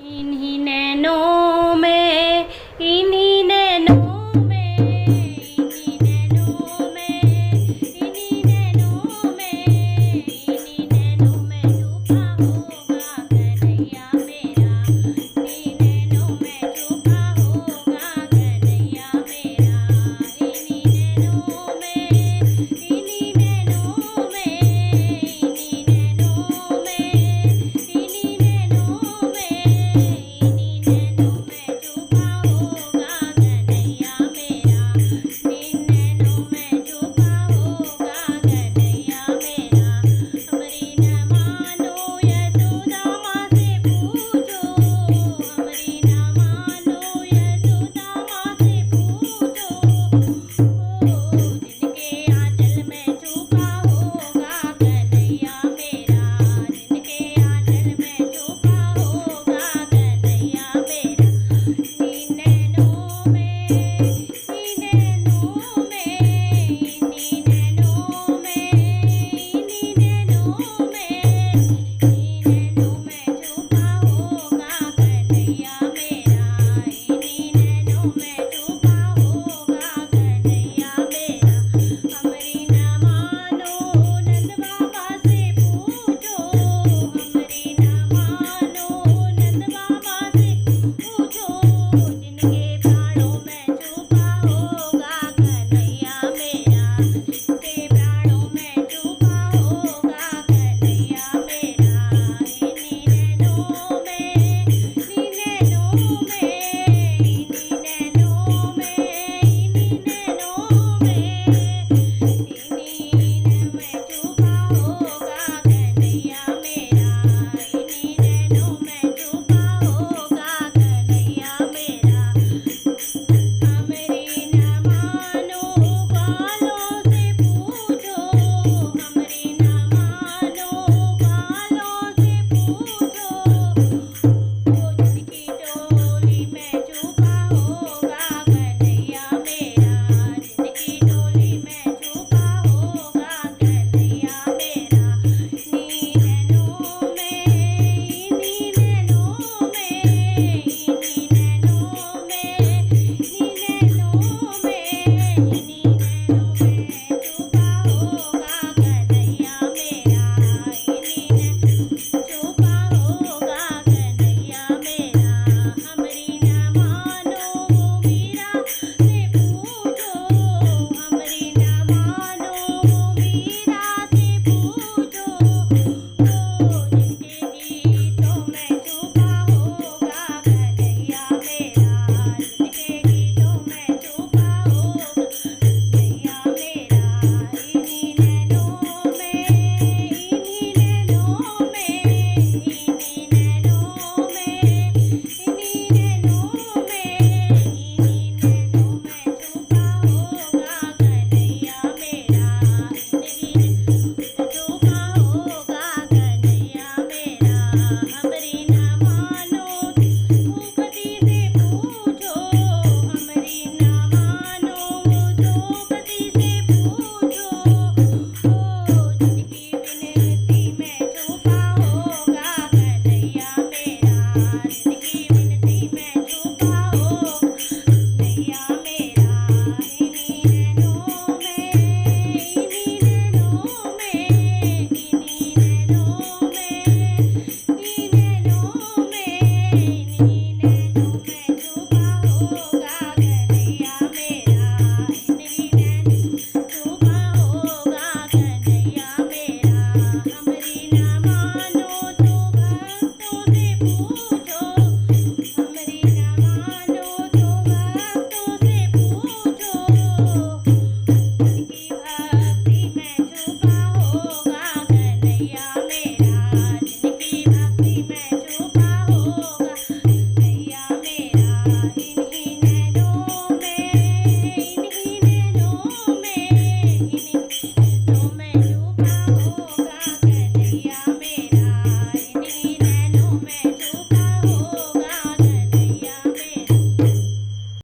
इन्हीं नैनों में, इन्हीं नैनों में, इन्हीं नैनों में, इन्हीं नैनों में, इन्हीं नैनों में छुपा होगा कन्हैया मेरा। इन्हीं नैनों में छुपा होगा कन्हैया मेरा। इन्हीं नैनों में, इन्हीं नैनों में, इन्हीं नैनों में, इन्हीं नैनों में, इन्हीं नैनों में छुपा होगा कन्हैया मेरा। इन्हीं नैनों में छुपा होगा कन्हैया मेरा। हमरी न मानो यशोदा माँ से पूछो, हमरी न मानो यशोदा माँ से पूछो। जिनके आंचल में छुपा होगा कन्हैया मेरा। जिनके आंचल में छुपा होगा कन्हैया मेरा। इन्हीं नैनों में, इन्हीं नैनों में, इन्हीं नैनों में, इन्हीं नैनों में, इन्हीं नैनों में छुपा होगा कन्हैया मेरा। इन्हीं नैनों में छुपा होगा कन्हैया मेरा। हमरी न मानो नंद बाबा से पूछो, हमरी न मानो नंद बाबा से पूछो। जिनके प्राणों में छुपा होगा कन्हैया मेरा। जिनके प्राणों में छुपा होगा कन्हैया मेरा। इन्हीं नैनों में, इन्हीं नैनों में, इन्हीं नैनों में, इन्हीं नैनों में, इन्हीं में छुपा होगा कन्हैया मेरा। इन्हीं नैनों में छुपा होगा कन्हैया मेरा। हमरी न मानो बालों से पूछो, हमरी न मानो बालों से पूछो। जिनकी डोली में छुपा होगा कन्हैया मेरा। जिनकी डोली में छुपा होगा कन्हैया मेरा। इन्हीं नैनों में, इन्हीं नैनों में, इन्हीं नैनों में, इन्हीं नैनों में, इन्हीं नैनों में छुपा होगा कन्हैया मेरा। इन्हीं नैनों छुपा होगा कन्हैया मेरा। हमरी न मानो मीरा से पूछो, हमरी न मानो मीरा से पूछो। जिनके गीतों में छुपा होगा कन्हैया मेरा। जिनके गीतों में छुपा होगा कन्हैया मेरा। इन्हीं नैनों में, इन्हीं नैनों में, इन्हीं नैनों में, इन्हीं नैनों में, इन्हीं नैनों में छुपा होगा कन्हैया मेरा। इन्हीं नैनों में छुपा होगा कन्हैया मेरा। हमरी न मानो भूपति से पूछो, हमरी न मानो द्रौपदी से पूछो। जिनकी विनती में छुपा होगा कन्हैया मेरा।